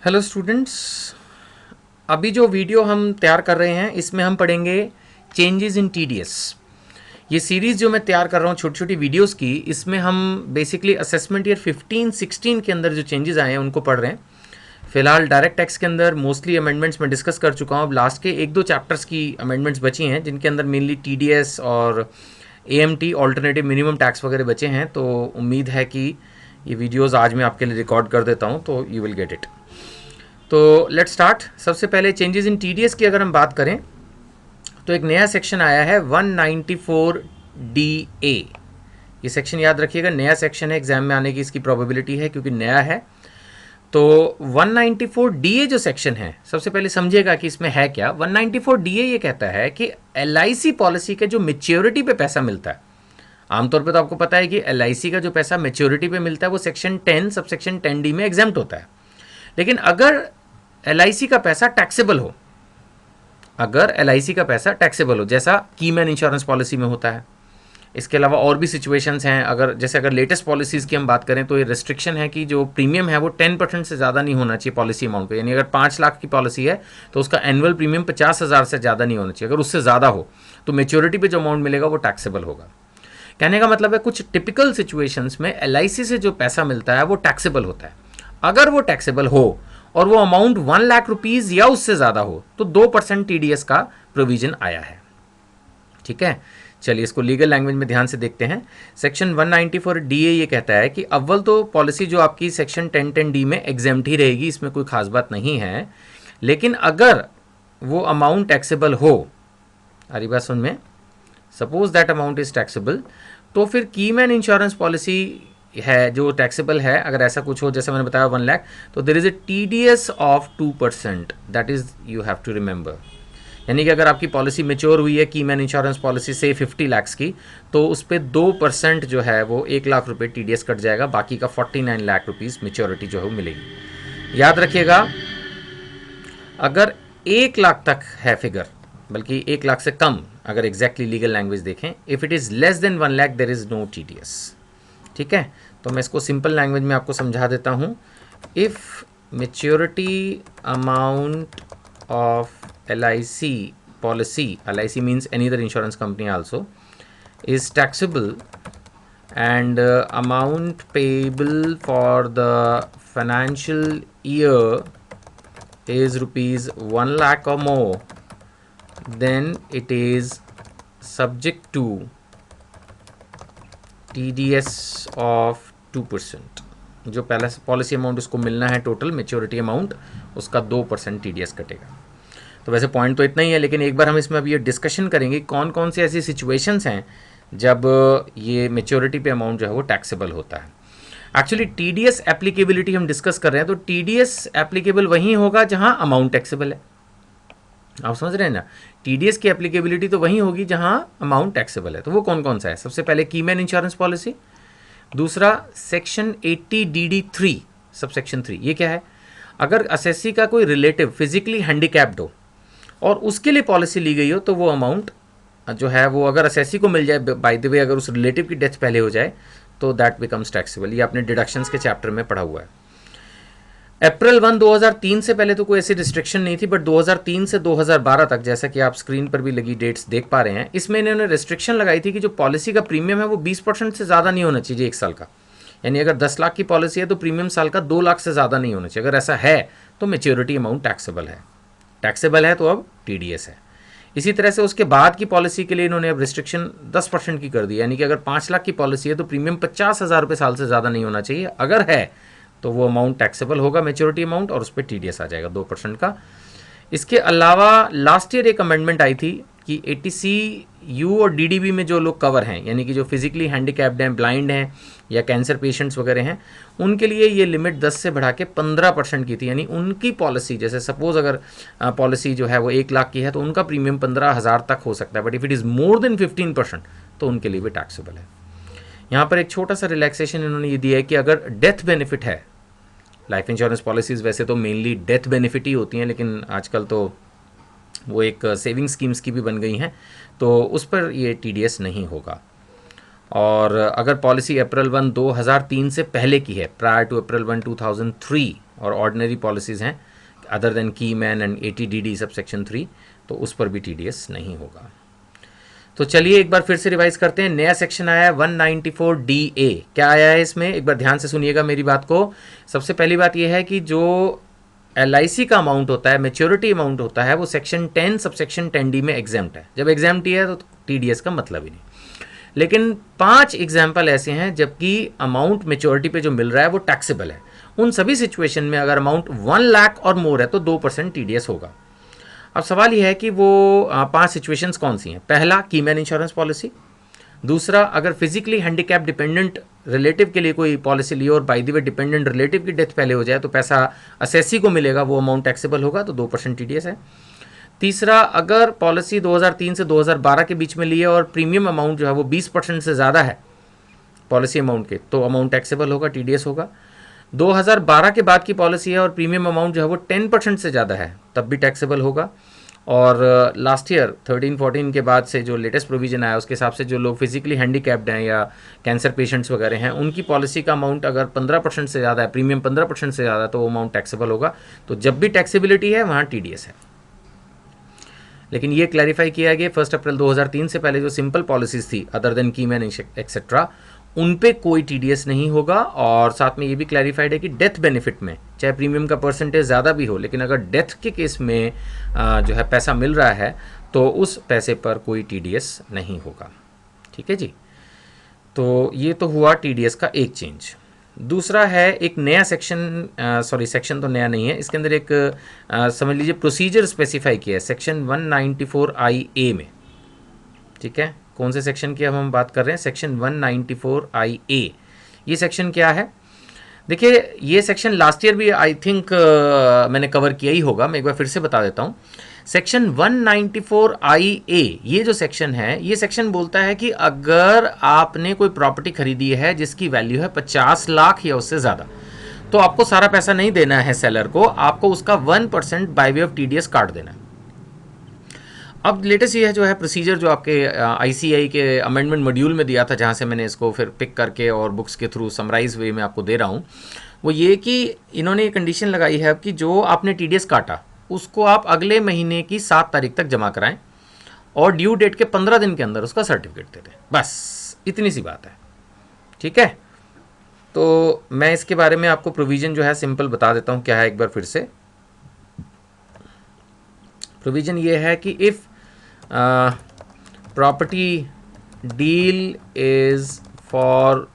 Hello students, अभी जो video हम तैयार कर रहे हैं इसमें हम पढ़ेंगे चेंजेस इन टीडीएस। ये सीरीज़ जो मैं तैयार कर रहा हूँ छोटी छोटी वीडियोस की, इसमें हम बेसिकली असेसमेंट ईयर 15-16 के अंदर जो चेंजेस आए हैं उनको पढ़ रहे हैं। फिलहाल डायरेक्ट टैक्स के अंदर मोस्टली अमेंडमेंट्स मैं डिस्कस कर चुका हूँ। अब लास्ट के एक दो चैप्टर्स की अमेंडमेंट्स बची हैं जिनके अंदर मेनली टीडीएस और एएमटी ऑल्टरनेटिव मिनिमम टैक्स वगैरह बचे हैं। तो उम्मीद है कि ये वीडियोज़ आज मैं आपके लिए रिकॉर्ड कर देता हूँ तो यू विल गेट इट। तो लेट स्टार्ट। सबसे पहले चेंजेस इन टीडीएस की अगर हम बात करें तो एक नया सेक्शन आया है 194 DA। ये सेक्शन याद रखिएगा, नया सेक्शन है, एग्जाम में आने की इसकी प्रोबेबिलिटी है क्योंकि नया है। तो 194 DA जो सेक्शन है, सबसे पहले समझिएगा कि इसमें है क्या। 194 DA ये कहता है कि LIC पॉलिसी के जो मेच्योरिटी पे पैसा मिलता है, आमतौर पे तो आपको पता है कि LIC का जो पैसा मेच्योरिटी पे मिलता है वो सेक्शन 10 सब सेक्शन 10D में एग्जेम्प्ट होता है। लेकिन अगर LIC का पैसा टैक्सेबल हो, अगर LIC का पैसा टैक्सेबल हो, जैसा कीमैन इंश्योरेंस पॉलिसी में होता है, इसके अलावा और भी सिचुएशंस हैं। अगर लेटेस्ट पॉलिसीज़ की हम बात करें तो ये रिस्ट्रिक्शन है कि जो प्रीमियम है वो 10% से ज़्यादा नहीं होना चाहिए पॉलिसी अमाउंट पे। यानी अगर 5 लाख की पॉलिसी है तो उसका एनुअल प्रीमियम 50,000 से ज़्यादा नहीं होना चाहिए। अगर उससे ज़्यादा हो तो मेच्योरिटी पे जो अमाउंट मिलेगा वो टैक्सेबल होगा। कहने का मतलब है कुछ टिपिकल सिचुएशंस में LIC से जो पैसा मिलता है वो टैक्सेबल होता है। अगर वो टैक्सेबल हो और वो अमाउंट 1 लाख रुपीज़ या उससे ज़्यादा हो तो 2% TDS का प्रोविजन आया है। ठीक है, चलिए इसको लीगल लैंग्वेज में ध्यान से देखते हैं। सेक्शन 194 DA ये कहता है कि अव्वल तो पॉलिसी जो आपकी सेक्शन 1010D में एग्जेम्प्ट ही रहेगी, इसमें कोई खास बात नहीं है। लेकिन अगर वो अमाउंट टैक्सेबल हो, हमारी बात सुन में, suppose that amount is taxable, तो फिर कीमैन इंश्योरेंस पॉलिसी है जो टैक्सेबल है। अगर ऐसा कुछ हो जैसे मैंने बताया 1 लाख, तो there is a TDS of 2%, that is you have to remember. यानी कि अगर आपकी पॉलिसी मेच्योर हुई है कीमैन इंश्योरेंस पॉलिसी से 50 लाख की, तो उस पर 2% जो है वो 1 लाख रुपये TDS कट जाएगा, बाकी का 49 लाख रुपीज़ मेच्योरिटी जो है वो मिलेगी। याद रखिएगा, अगर 1 लाख तक है फिगर, बल्कि 1 लाख से कम, अगर एग्जैक्टली लीगल लैंग्वेज देखें, if it is less than 1 lakh there is no TDS। ठीक है, तो मैं इसको सिंपल लैंग्वेज में आपको समझा देता हूँ। If maturity amount of LIC policy, LIC means any other insurance company also, is taxable and amount payable for the financial year is rupees 1 lakh or more, then it is subject to TDS of 2%। जो पहला policy amount उसको मिलना है total maturity amount, उसका 2% TDS कटेगा। तो वैसे point तो इतना ही है, लेकिन एक बार हम इसमें अब ये डिस्कशन करेंगे कौन कौन सी ऐसी सिचुएशंस हैं जब ये मेच्योरिटी पे अमाउंट जो है वो टैक्सेबल होता है। एक्चुअली TDS एप्लीकेबिलिटी हम डिस्कस कर रहे हैं, तो TDS एप्लीकेबल वहीं होगा जहां अमाउंट टैक्सेबल है। आप समझ रहे हैं ना, TDS की एप्लीकेबिलिटी तो वहीं होगी जहां अमाउंट टैक्सेबल है। तो वो कौन कौन सा है? सबसे पहले कीमैन इंश्योरेंस पॉलिसी, दूसरा सेक्शन 80DD3 सबसेक्शन 3। ये क्या है? अगर असेसी का कोई रिलेटिव फिजिकली हैंडीकैप्ड हो और उसके लिए पॉलिसी ली गई हो, तो वो अमाउंट जो है वो अगर असेसी को मिल जाए, बाय द वे अगर उस रिलेटिव की डेथ पहले हो जाए, तो दैट बिकम्स टैक्सेबल। ये आपने डिडक्शंस के चैप्टर में पढ़ा हुआ है। अप्रैल 1, 2003 से पहले तो कोई ऐसी रिस्ट्रिक्शन नहीं थी, बट 2003 से 2012 तक, जैसा कि आप स्क्रीन पर भी लगी डेट्स देख पा रहे हैं, इसमें इन्होंने रिस्ट्रिक्शन लगाई थी कि जो पॉलिसी का प्रीमियम है वो 20% से ज़्यादा नहीं होना चाहिए 1 साल का। यानी अगर 10 लाख की पॉलिसी है तो प्रीमियम साल का 2 लाख से ज़्यादा नहीं होना चाहिए। अगर ऐसा है तो मेच्योरिटी अमाउंट टैक्सेबल है। टैक्सेबल है तो अब TDS है। इसी तरह से उसके बाद की पॉलिसी के लिए इन्होंने अब रिस्ट्रिक्शन 10% की कर दी। यानी कि अगर 5 लाख की पॉलिसी है तो प्रीमियम 50,000 रुपये साल से ज़्यादा नहीं होना चाहिए। अगर है तो वो अमाउंट टैक्सेबल होगा मेच्योरिटी अमाउंट, और उस पर TDS आ जाएगा 2% का। इसके अलावा लास्ट ईयर एक अमेंडमेंट आई थी कि ATC-U और DDB में जो लोग कवर हैं, यानी कि जो फिजिकली हैंडीकैप्ड हैं, ब्लाइंड हैं या कैंसर पेशेंट्स वगैरह हैं, उनके लिए ये लिमिट 10 से बढ़ा के 15% की थी। यानी उनकी पॉलिसी, जैसे सपोज अगर पॉलिसी जो है वो 1 लाख की है तो उनका प्रीमियम 15,000 तक हो सकता है, but if it is more than 15% तो उनके लिए भी टैक्सेबल है। यहाँ पर एक छोटा सा रिलैक्सेशन इन्होंने ये दिया है कि अगर डेथ बेनिफिट है, लाइफ इंश्योरेंस पॉलिसीज़ वैसे तो मेनली डेथ बेनिफिट ही होती हैं, लेकिन आजकल तो वो एक सेविंग स्कीम्स की भी बन गई हैं, तो उस पर ये TDS नहीं होगा। और अगर पॉलिसी अप्रैल 1 2003 से पहले की है, प्रायर टू अप्रैल 1 2003, और ऑर्डिनरी पॉलिसीज़ हैं अदर देन की man and ATDD sub section 3, तो उस पर भी TDS नहीं होगा। तो चलिए एक बार फिर से रिवाइज करते हैं। नया सेक्शन आया है 194DA। क्या आया है इसमें, एक बार ध्यान से सुनिएगा मेरी बात को। सबसे पहली बात यह है कि जो LIC का अमाउंट होता है, मेच्योरिटी अमाउंट होता है, वो सेक्शन 10 सब सेक्शन 10D में एग्जाम्प्ट है। जब एग्जाम्प्ट है तो TDS का मतलब ही नहीं। लेकिन 5 एग्जाम्पल ऐसे हैं जबकि अमाउंट मेच्योरिटी पे जो मिल रहा है वो टैक्सेबल है। उन सभी सिचुएशन में अगर अमाउंट 1 लाख और मोर है तो 2% TDS होगा। अब सवाल यह है कि वो 5 सिचुएशंस कौन सी हैं। पहला, कीमैन इंश्योरेंस पॉलिसी। दूसरा, अगर फिजिकली हैंडीकैप डिपेंडेंट रिलेटिव के लिए कोई पॉलिसी ली और by the way dependent relative की डेथ पहले हो जाए तो पैसा असेसी को मिलेगा, वो अमाउंट टैक्सेबल होगा, तो 2% TDS है। तीसरा, अगर पॉलिसी 2003 से 2012 के बीच में ली है और प्रीमियम अमाउंट जो है वो 20% से ज़्यादा है पॉलिसी अमाउंट के, तो अमाउंट टैक्सेबल होगा, TDS होगा। 2012 के बाद की पॉलिसी है और प्रीमियम अमाउंट जो है वो 10% से ज़्यादा है, तब भी टैक्सेबल होगा। और लास्ट ईयर 13-14 के बाद से जो लेटेस्ट प्रोविजन आया उसके हिसाब से जो लोग फिजिकली हैंडीकैप्ड हैं या कैंसर पेशेंट्स वगैरह हैं, उनकी पॉलिसी का अमाउंट अगर 15% से ज़्यादा है, प्रीमियम 15% से ज़्यादा, तो वो अमाउंट टैक्सेबल होगा। तो जब भी टैक्सेबिलिटी है वहाँ TDS है। लेकिन ये क्लैरिफाई किया गया 1 अप्रैल 2003 से पहले जो सिंपल पॉलिसीज़ थी अदर देन कीमैन एक्सेट्रा, उन पे कोई TDS नहीं होगा। और साथ में ये भी क्लैरिफाइड है कि डेथ बेनिफिट में चाहे प्रीमियम का परसेंटेज ज़्यादा भी हो, लेकिन अगर डेथ के केस में जो है पैसा मिल रहा है तो उस पैसे पर कोई TDS नहीं होगा। ठीक है जी। तो ये तो हुआ TDS का एक चेंज। दूसरा है एक नया सेक्शन, सॉरी सेक्शन तो नया नहीं है, इसके अंदर एक समझ लीजिए प्रोसीजर स्पेसिफाई किया है सेक्शन 194IA में। ठीक है, कौन से सेक्शन की अब हम बात कर रहे हैं, सेक्शन 194IA। ये सेक्शन क्या है, देखिए ये सेक्शन लास्ट ईयर भी आई थिंक मैंने कवर किया ही होगा, मैं एक बार फिर से बता देता हूँ। सेक्शन 194IA ये जो सेक्शन है, ये सेक्शन बोलता है कि अगर आपने कोई प्रॉपर्टी खरीदी है जिसकी वैल्यू है 50 लाख या उससे ज़्यादा, तो आपको सारा पैसा नहीं देना है सेलर को, आपको उसका 1% बाय वे ऑफ TDS काट देना है। अब लेटेस्ट ये है जो है प्रोसीजर जो आपके ICAI के अमेंडमेंट मॉड्यूल में दिया था, जहाँ से मैंने इसको फिर पिक करके और बुक्स के थ्रू समराइज वे में आपको दे रहा हूँ, वो ये कि इन्होंने ये कंडीशन लगाई है कि जो आपने TDS काटा उसको आप अगले महीने की 7 तारीख तक जमा कराएं और ड्यू डेट के 15 दिन के अंदर उसका सर्टिफिकेट दे दें। बस इतनी सी बात है। ठीक है, तो मैं इसके बारे में आपको प्रोविज़न जो है सिंपल बता देता हूँ क्या है एक बार फिर से। प्रोविज़न ये है कि if property deal is for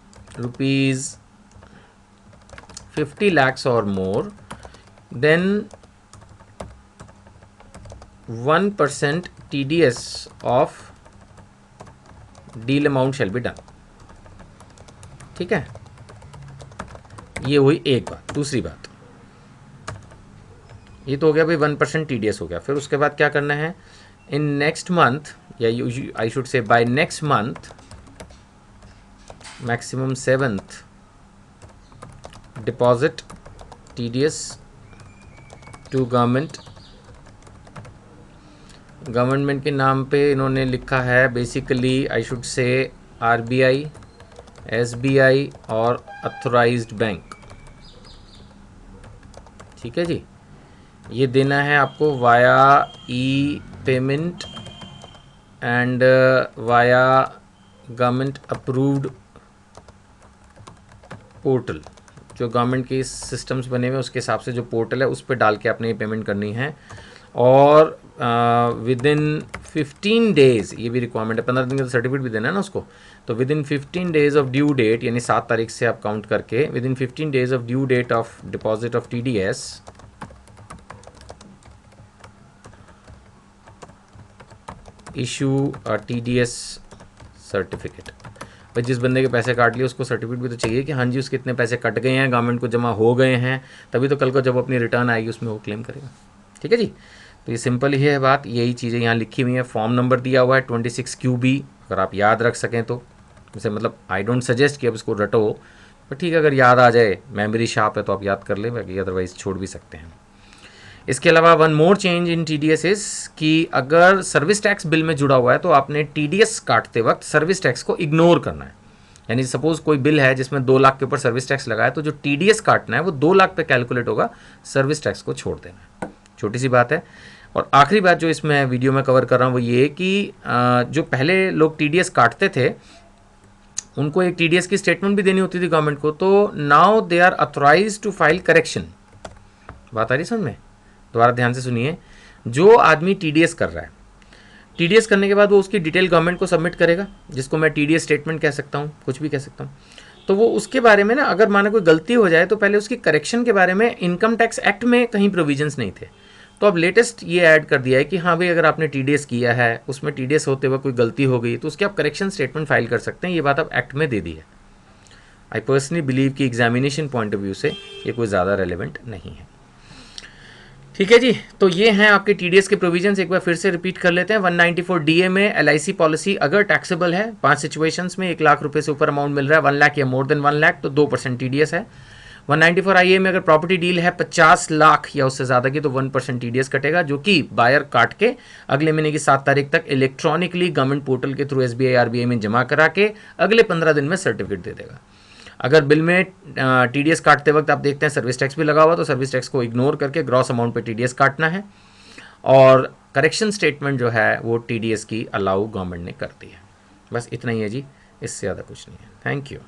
₹50 lakhs or more, then 1% TDS of deal amount shall be done। ठीक है, ये हुई एक बात। दूसरी बात, ये तो हो गया भाई 1% TDS हो गया। फिर उसके बाद क्या करना है, इन नेक्स्ट मंथ या I should say by next month maximum 7th deposit TDS to government के नाम पे इन्होंने लिखा है basically I should say RBI, SBI और अथोराइज्ड बैंक। ठीक है जी, ये देना है आपको via payment and via government approved portal. जो गवर्नमेंट के सिस्टम्स बने हुए उसके हिसाब से जो पोर्टल है उस पर डाल के आपने ये पेमेंट करनी है। और विद इन 15 डेज़, ये भी रिक्वायरमेंट है, 15 दिन का सर्टिफिकेट भी देना है ना उसको, तो within 15 days of due date, यानी 7 तारीख से आप काउंट करके within 15 days of due date of deposit of TDS issue TDS certificate. भाई जिस बंदे के पैसे काट लिए उसको सर्टिफिकेट भी तो चाहिए कि हाँ जी उसके इतने पैसे कट गए हैं, गवर्नमेंट को जमा हो गए हैं, तभी तो कल को जब अपनी रिटर्न आएगी उसमें वो क्लेम करेगा। ठीक है जी, तो ये सिंपल ही है बात, यही चीज़ें यहाँ लिखी हुई हैं। फॉर्म नंबर दिया हुआ है 26QB, अगर आप याद रख सकें तो, जैसे मतलब आई डोंट सजेस्ट कि अब इसको रटो, पर ठीक है अगर याद आ जाए, मेमोरी शार्प है तो आप याद कर लें, बाकी अदरवाइज छोड़ भी सकते हैं। इसके अलावा one more change in TDS is कि अगर सर्विस टैक्स बिल में जुड़ा हुआ है तो आपने TDS काटते वक्त सर्विस टैक्स को इग्नोर करना है। यानी सपोज कोई बिल है जिसमें 2 लाख के ऊपर सर्विस टैक्स लगा है, तो जो TDS काटना है वो 2 लाख पे कैलकुलेट होगा, सर्विस टैक्स को छोड़ देना है। छोटी सी बात है। और आखिरी बात जो इसमें वीडियो में कवर कर रहा हूँ वो ये कि जो पहले लोग TDS काटते थे उनको एक TDS की स्टेटमेंट भी देनी होती थी गवर्नमेंट को, तो now they are authorise to file correction. बात आ रही समझ में? दोबारा ध्यान से सुनिए। जो आदमी TDS कर रहा है, TDS करने के बाद वो उसकी डिटेल गवर्नमेंट को सबमिट करेगा, जिसको मैं TDS स्टेटमेंट कह सकता हूँ, कुछ भी कह सकता हूँ। तो वो उसके बारे में ना, अगर माना कोई गलती हो जाए तो पहले उसकी करेक्शन के बारे में इनकम टैक्स एक्ट में कहीं प्रोविजंस नहीं थे, तो अब लेटेस्ट ये ऐड कर दिया है कि हाँ भाई, अगर आपने TDS किया है, उसमें TDS होते हुए कोई गलती हो गई तो उसकी आप करेक्शन स्टेटमेंट फाइल कर सकते हैं। ये बात अब एक्ट में दे दी है। आई पर्सनली बिलीव कि एग्जामिनेशन पॉइंट ऑफ व्यू से ये कोई ज़्यादा रेलिवेंट नहीं है। ठीक है जी, तो ये हैं आपके TDS के प्रोविजंस। एक बार फिर से रिपीट कर लेते हैं। 194 DA में LIC पॉलिसी अगर टैक्सेबल है 5 सिचुएशंस में, 1 लाख रुपए से ऊपर अमाउंट मिल रहा है, 1 लाख या मोर देन 1 लाख, तो 2% TDS है। 194 IA में अगर प्रॉपर्टी डील है 50 लाख या उससे ज़्यादा की, तो 1% TDS कटेगा, जो कि बायर काट के अगले महीने की 7 तारीख तक इलेक्ट्रॉनिकली गवर्नमेंट पोर्टल के थ्रू SBI RBI में जमा करा के अगले 15 दिन में सर्टिफिकेट दे देगा। अगर बिल में TDS काटते वक्त आप देखते हैं सर्विस टैक्स भी लगा हुआ, तो सर्विस टैक्स को इग्नोर करके ग्रॉस अमाउंट पे TDS काटना है। और करेक्शन स्टेटमेंट जो है वो TDS की अलाउ गवर्नमेंट ने कर दी है। बस इतना ही है जी, इससे ज़्यादा कुछ नहीं है। Thank you.